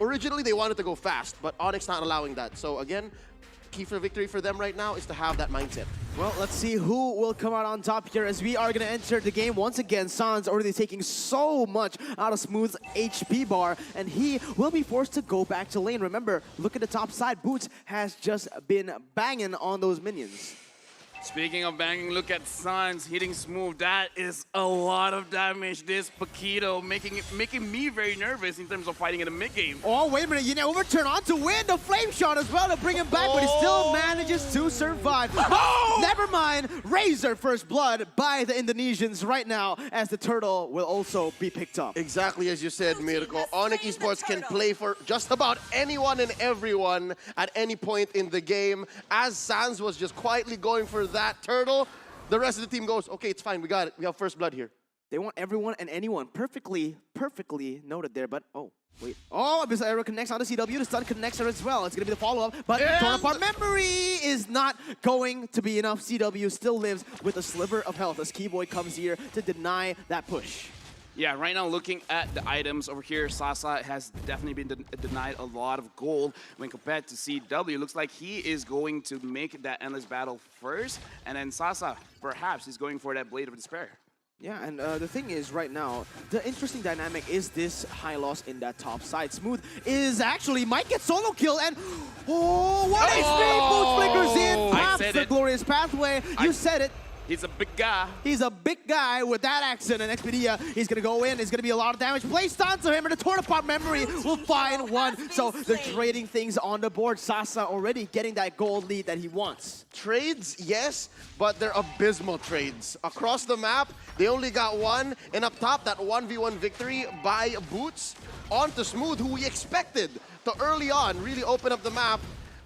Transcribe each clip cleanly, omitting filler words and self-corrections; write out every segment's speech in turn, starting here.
Originally, they wanted to go fast, but Onyx not allowing that. So again, key for victory for them right now is to have that mindset. Well, let's see who will come out on top here as we are going to enter the game. Once again, Sans already taking so much out of Smooth's HP bar, and he will be forced to go back to lane. Remember, look at the top side. Boots has just been banging on those minions. Speaking of banging, look at Sans hitting Smooth. That is a lot of damage. This Paquito making me very nervous in terms of fighting in the mid game. Oh, wait a minute. You know, overturn on to win the flame shot as well to bring him back, but he still manages to survive. Oh! Never mind. Razor first blood by the Indonesians right now as the turtle will also be picked up. Exactly as you said, Mirko. Onic Esports can play for just about anyone and everyone at any point in the game. As Sans was just quietly going for that turtle, the rest of the team goes, okay, it's fine, we got it. We have first blood here. They want everyone and anyone. Perfectly noted there, but oh, wait. Oh, Abyssal Arrow connects on the CW. The stun connects her as well. It's going to be the follow-up, but torn apart memory is not going to be enough. CW still lives with a sliver of health as Keyboy comes here to deny that push. Yeah, right now looking at the items over here, Sasa has definitely been denied a lot of gold when compared to CW. Looks like he is going to make that endless battle first, and then Sasa perhaps is going for that Blade of Despair. Yeah, and the thing is right now, the interesting dynamic is this high loss in that top side. Smooth is actually might get solo kill, and oh, what a speed boost flickers in, taps the glorious pathway. You said it. He's a big guy. He's a big guy with that accent, and Expedia, he's going to go in. It's going to be a lot of damage. Placed onto him, and the torn apart memory will find one. So they're trading things on the board. Sasa already getting that gold lead that he wants. Trades, yes, but they're abysmal trades. Across the map, they only got one, and up top, that 1v1 victory by Boots onto Smooth, who we expected to early on really open up the map.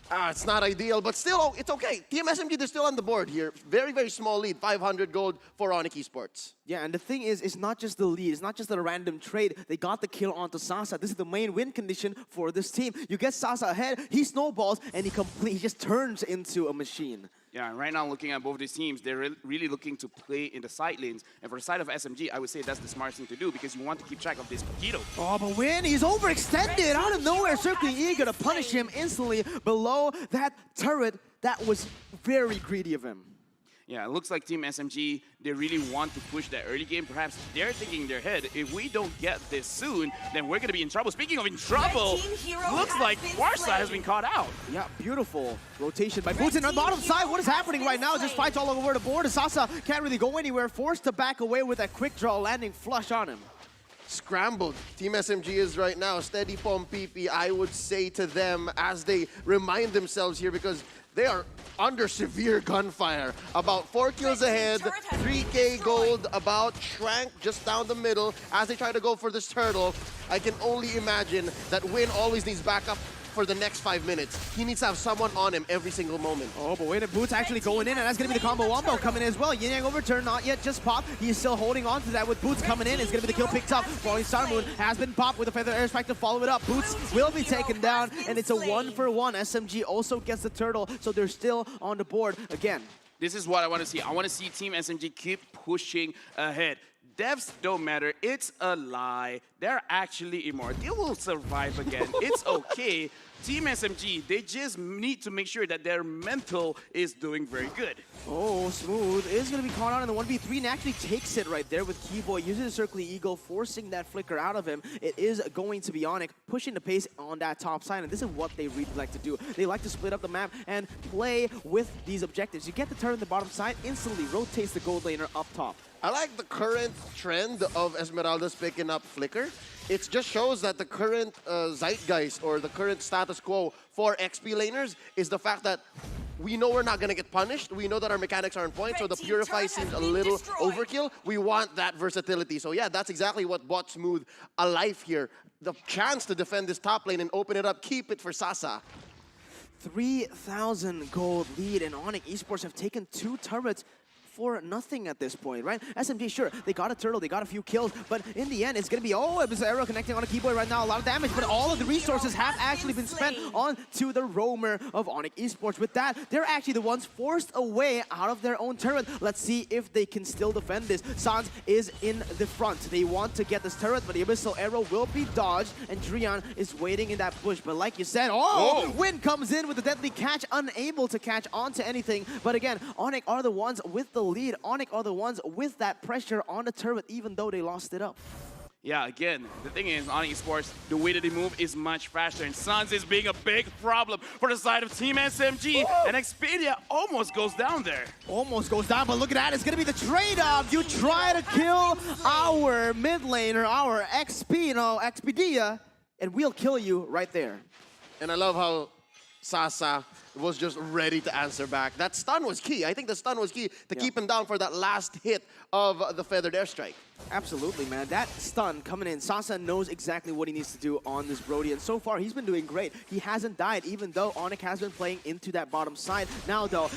It's not ideal, but still, it's okay. Team SMG, they're still on the board here. Very, very small lead, 500 gold for Onic Esports. Yeah, and the thing is, it's not just the lead. It's not just a random trade. They got the kill onto Sasa. This is the main win condition for this team. You get Sasa ahead, he snowballs, and he just turns into a machine. Yeah, right now looking at both these teams, they're really looking to play in the side lanes. And for the side of SMG, I would say that's the smart thing to do because you want to keep track of this Paquito. Oh, but Win, he's overextended out of nowhere. Circling E gonna punish him instantly below that turret. That was very greedy of him. Yeah, it looks like Team SMG, they really want to push that early game. Perhaps they're thinking in their head, if we don't get this soon, then we're going to be in trouble. Speaking of in trouble, looks like Warsaw has been caught out. Yeah, beautiful rotation by Boots. And on the bottom side, what is happening right now? Just fights all over the board. Sasa can't really go anywhere, forced to back away with that quick draw, landing flush on him. Scrambled. Team SMG is right now steady pom PP, I would say to them as they remind themselves here because they are under severe gunfire. About 4 kills ahead, 3k gold, about Shrank just down the middle as they try to go for this turtle. I can only imagine that Win always needs backup for the next 5 minutes. He needs to have someone on him every single moment. Oh, but wait, Boots actually going in, and that's going to be the combo wombo coming in as well. Yin Yang overturn, not yet, just pop. He's still holding on to that with Boots coming in. It's going to be the kill picked up. Falling Star Moon has been popped with a Feather Airstrike to follow it up. Boots will be taken down, and it's a 1-for-1. SMG also gets the turtle, so they're still on the board again. This is what I want to see. I want to see Team SMG keep pushing ahead. Devs don't matter. It's a lie. They're actually immortal. They will survive again. It's okay. Team SMG, they just need to make sure that their mental is doing very good. Oh, Smooth is going to be caught out in the 1v3 and actually takes it right there with Keyboy, using the Circling Eagle, forcing that flicker out of him. It is going to be Onic, pushing the pace on that top side, and this is what they really like to do. They like to split up the map and play with these objectives. You get the turn on the bottom side, instantly rotates the gold laner up top. I like the current trend of Esmeralda's picking up Flicker. It just shows that the current zeitgeist or the current status quo for XP laners is the fact that we know we're not going to get punished. We know that our mechanics are on point, so the Purify seems a little overkill. We want that versatility. So yeah, that's exactly what bought Smooth alive here. The chance to defend this top lane and open it up, keep it for Sasa. 3,000 gold lead, and Onic Esports have taken 2 turrets for nothing at this point, right? SMG, sure, they got a turtle, they got a few kills, but in the end, it's going to be, oh, it was an arrow connecting on a keyboard right now, a lot of damage, but all of the resources have actually been spent onto the roamer of Onic Esports. With that, they're actually the ones forced away out of their own turret. Let's see if they can still defend this. Sans is in the front. They want to get this turret, but the Abyssal Arrow will be dodged, and Drian is waiting in that bush. But like you said, Win comes in with a deadly catch, unable to catch onto anything. But again, Onic are the ones with the lead. Onic are the ones with that pressure on the turret, even though they lost it up. Yeah, again, the thing is, Onic Esports, the way that they move is much faster, and Sans is being a big problem for the side of Team SMG, and Expedia almost goes down there. Almost goes down, but look at that, it's gonna be the trade-off. You try to kill our mid laner, our XP, Expedia, and we'll kill you right there. And I love how Sasa was just ready to answer back. That stun was key. I think the stun was key to keep him down for that last hit of the feathered airstrike. Absolutely, man. That stun coming in, Sasa knows exactly what he needs to do on this Brody, and so far, he's been doing great. He hasn't died, even though Onic has been playing into that bottom side. Now, though,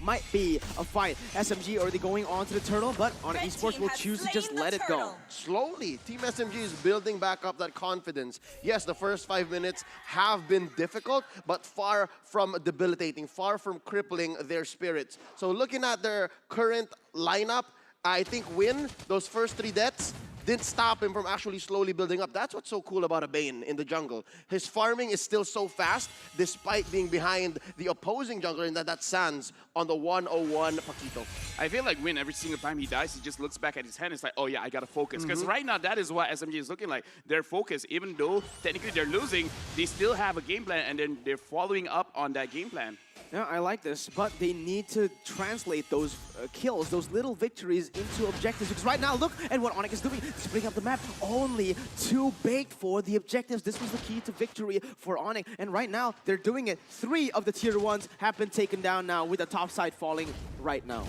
might be a fight. SMG already going on to the turtle, but Onic Esports will choose to just let it go. Slowly, Team SMG is building back up that confidence. Yes, the first 5 minutes have been difficult, but far from debilitating, far from crippling their spirits. So looking at their current lineup, I think Win, those first 3 deaths, didn't stop him from actually slowly building up. That's what's so cool about a Bane in the jungle. His farming is still so fast, despite being behind the opposing jungler, and that's Sans on the 101 Paquito. I feel like Win, every single time he dies, he just looks back at his hand and it's like, oh yeah, I gotta focus. Because right now, that is what SMG is looking like. They're focused. Even though technically they're losing, they still have a game plan, and then they're following up on that game plan. Yeah, I like this, but they need to translate those kills, those little victories into objectives. Because right now, look at what Onic is doing. Splitting up the map, only too baked for the objectives. This was the key to victory for Onic. And right now, they're doing it. 3 of the tier 1s have been taken down now, with the top side falling right now.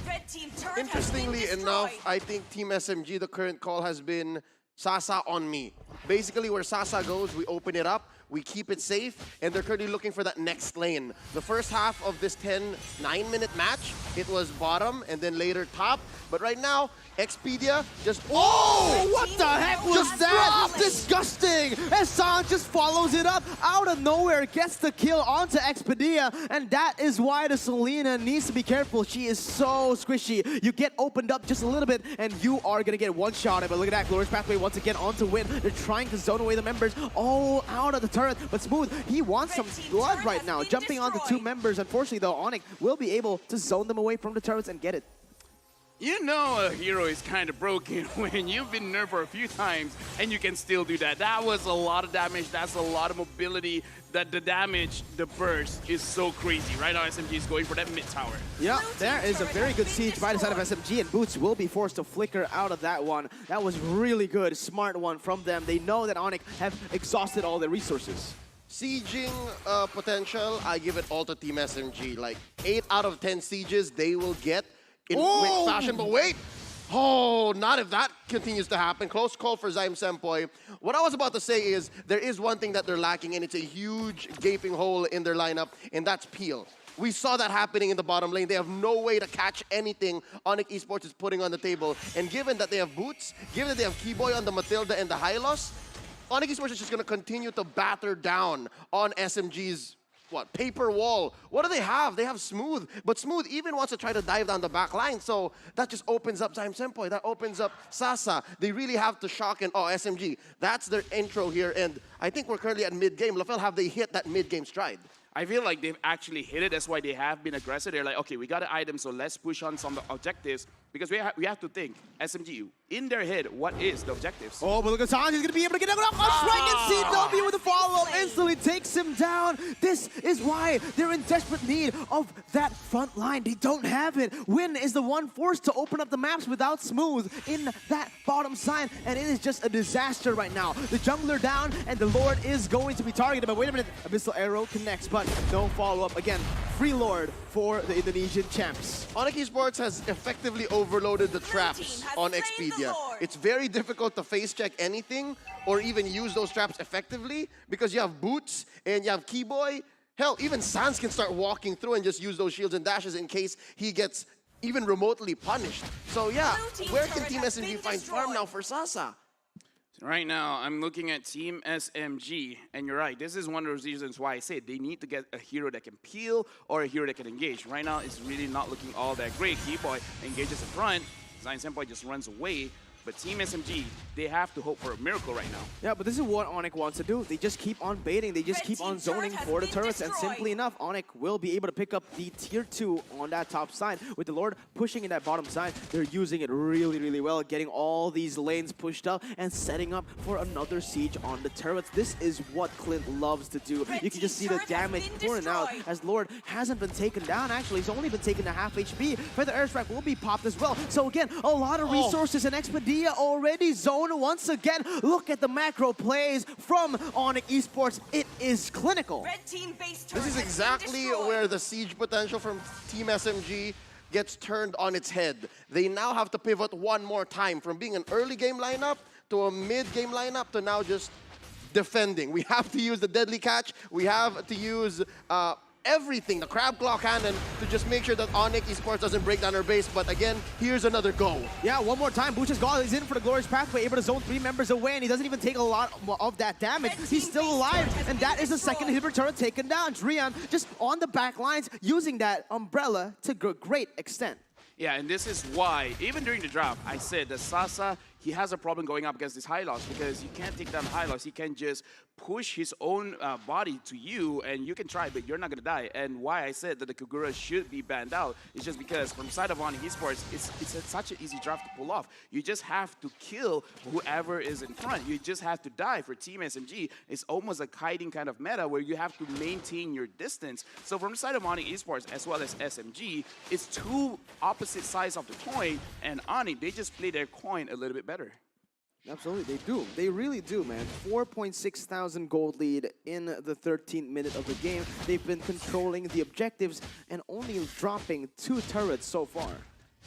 Interestingly enough, I think Team SMG, the current call has been Sasa on me. Basically, where Sasa goes, we open it up, we keep it safe, and they're currently looking for that next lane. The first half of this 9-minute match, it was bottom and then later top. But right now, Expedia just... Oh! What the heck was that? Disgusting! And San just follows it up out of nowhere, gets the kill onto Expedia, and that is why the Selena needs to be careful. She is so squishy. You get opened up just a little bit, and you are gonna get one-shotted. But look at that, Glorious Pathway once again on to Win. They're trying to zone away the members all out of the turret, but Smooth, he wants some blood right now. Jumping onto 2 members. Unfortunately, though, Onic will be able to zone them away from the turrets and get it. You know a hero is kind of broken when you've been nerfed for a few times and you can still do that. That was a lot of damage. That's a lot of mobility. That the damage, the burst is so crazy. Right now, SMG is going for that mid tower. Yeah, there is a very good siege by the side of SMG, and Boots will be forced to flicker out of that one. That was really good, smart one from them. They know that Onic have exhausted all their resources. Sieging potential, I give it all to Team SMG. Like 8 out of 10 sieges they will get in quick fashion. But wait! Oh, not if that continues to happen. Close call for Zyme Sempoy. What I was about to say is, there is one thing that they're lacking, and it's a huge gaping hole in their lineup, and that's Peel. We saw that happening in the bottom lane. They have no way to catch anything Onic Esports is putting on the table. And given that they have Boots, given that they have Keyboy on the Matilda and the Hylos, Onic Esports is just going to continue to batter down on SMG's paper wall. What do they have? They have Smooth, but Smooth even wants to try to dive down the back line, so that just opens up Zyme Sempoy, that opens up Sasa. They really have to shock and SMG. That's their intro here, and I think we're currently at mid-game. LaFell, have they hit that mid-game stride? I feel like they've actually hit it. That's why they have been aggressive. They're like, okay, we got an item, so let's push on some objectives. Because we have to think, SMG, in their head, what is the objectives? Oh, but look at Sans, he's going to be able to get a strike, and CW with the follow-up instantly takes him down. This is why they're in desperate need of that front line. They don't have it. Win is the one forced to open up the maps without Smooth in that bottom side, and it is just a disaster right now. The jungler down, and the Lord is going to be targeted, but wait a minute, Abyssal Arrow connects, but no follow-up. Again, free Lord for the Indonesian champs. Onic Esports has effectively overloaded the traps on Expedia. It's very difficult to face check anything or even use those traps effectively because you have Boots and you have Keyboy. Hell, even Sans can start walking through and just use those shields and dashes in case he gets even remotely punished. So yeah, where can Team SMG find farm now for Sasa? Right now, I'm looking at Team SMG, and you're right. This is one of those reasons why I say they need to get a hero that can peel or a hero that can engage. Right now, it's really not looking all that great. Keyboy engages in front. Senpai just runs away. But Team SMG, they have to hope for a miracle right now. Yeah, but this is what Onic wants to do. They just keep on baiting. They just keep on zoning for the turrets. And simply enough, Onic will be able to pick up the tier 2 on that top side. With the Lord pushing in that bottom side, they're using it really, really well, getting all these lanes pushed up and setting up for another siege on the turrets. This is what Clint loves to do. You can just see the damage pouring out as Lord hasn't been taken down. Actually, he's only been taken to half HP. Feather Airstrike will be popped as well. So again, a lot of resources and Expedia already zoned once again. Look at the macro plays from Onic Esports. It is clinical. This is exactly where the siege potential from Team SMG gets turned on its head. They now have to pivot one more time from being an early game lineup to a mid game lineup to now just defending. We have to use the deadly catch. We have to use everything, the crab claw cannon, to just make sure that Onic Esports doesn't break down our base. But again, here's another go. Yeah, one more time. Bush's God is in for the glorious pathway, able to zone 3 members away, and he doesn't even take a lot of that damage. He's still alive, and that is the second inhibitor turret taken down. Drian just on the back lines, using that umbrella to great extent. Yeah, and this is why, even during the draft, I said that Sasa, he has a problem going up against this Hylos because you can't take down Hylos. He can just push his own body to you, and you can try, but you're not going to die. And why I said that the Kagura should be banned out is just because from the side of Onic Esports, it's such an easy draft to pull off. You just have to kill whoever is in front. You just have to die. For Team SMG, it's almost a hiding kind of meta where you have to maintain your distance. So from the side of Onic Esports as well as SMG, it's two opposite sides of the coin, and Onic, they just play their coin a little bit better. Absolutely, they do. They really do, man. 4.6 thousand gold lead in the 13th minute of the game. They've been controlling the objectives and only dropping 2 turrets so far.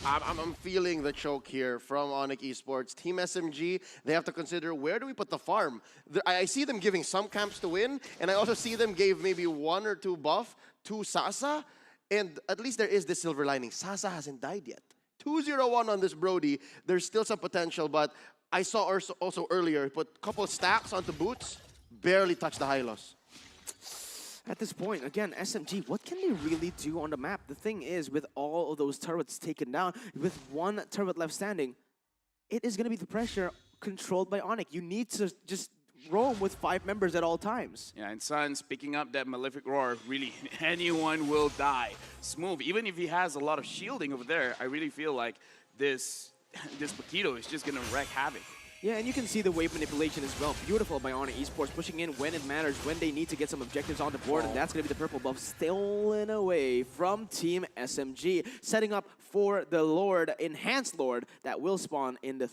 I'm feeling the choke here from Onic Esports. Team SMG, they have to consider, where do we put the farm? I see them giving some camps to win, and I also see them gave maybe 1 or 2 buff to Sasa, and at least there is this silver lining. Sasa hasn't died yet. 2-0-1 on this Brody. There's still some potential, but I saw also earlier, put a couple of stacks onto boots, barely touched the Hylos. At this point, again, SMG, what can they really do on the map? The thing is, with all of those turrets taken down, with 1 turret left standing, it is going to be the pressure controlled by Onic. You need to just roam with 5 members at all times. Yeah, and Suns picking up that Malefic Roar, really, anyone will die. Smooth, even if he has a lot of shielding over there, I really feel like this Paquito is just going to wreak havoc. Yeah, and you can see the wave manipulation as well. Beautiful by Onic Esports, pushing in when it matters, when they need to get some objectives on the board, and that's going to be the purple buff stolen away from Team SMG, setting up for the Lord, Enhanced Lord, that will spawn in the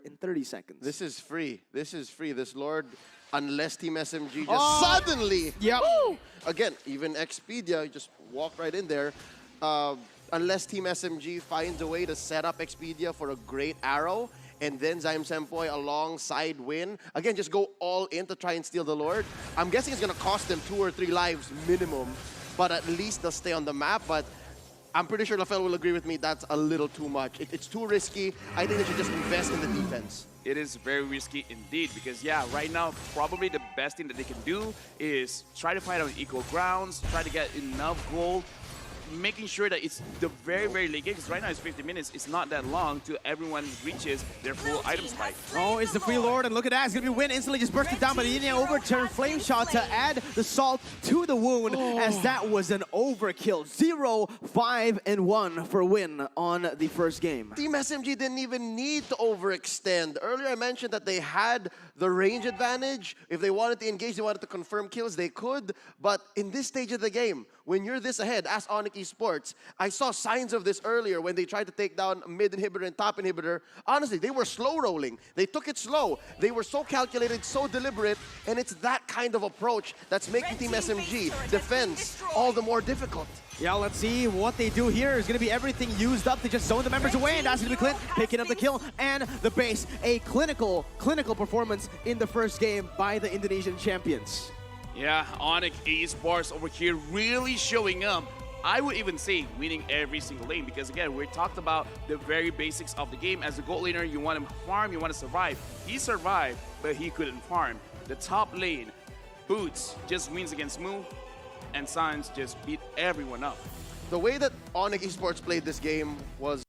in 30 seconds. This is free. This is free. This Lord, unless Team SMG just suddenly... Yep. Woo! Again, even Expedia, you just walk right in there. Unless Team SMG finds a way to set up Expedia for a great arrow, and then Senpai alongside win. Again, just go all in to try and steal the Lord. I'm guessing it's going to cost them 2 or 3 lives minimum, but at least they'll stay on the map. But I'm pretty sure Lafel will agree with me, that's a little too much. It's too risky. I think they should just invest in the defense. It is very risky indeed because, yeah, right now, probably the best thing that they can do is try to fight on equal grounds, try to get enough gold, making sure that it's the very, very late game, because right now it's 50 minutes. It's not that long till everyone reaches their full item spike. Oh, it's the free Lord, and look at that. It's going to be win. Instantly just bursted down, but he didn't overturn Flame Shot to add the salt to the wound, as that was an overkill. 0-5-1 for win on the first game. Team SMG didn't even need to overextend. Earlier I mentioned that they had the range advantage. If they wanted to engage, they wanted to confirm kills, they could. But in this stage of the game, when you're this ahead, as Onic Esports, I saw signs of this earlier when they tried to take down mid inhibitor and top inhibitor. Honestly, they were slow rolling. They took it slow. They were so calculated, so deliberate, and it's that kind of approach that's making Team SMG defense all the more difficult. Yeah, let's see what they do here. Is going to be everything used up to just zone the members away, and that's going to be Clint picking up the kill and the base. A clinical performance in the first game by the Indonesian champions. Yeah, Onic Esports over here really showing up I would even say winning every single lane because again, we talked about the very basics of the game. As a gold laner, you want to farm, you want to survive. He survived, but he couldn't farm. The top lane, Boots just wins against Moo, and Sans just beat everyone up. The way that Onic Esports played this game was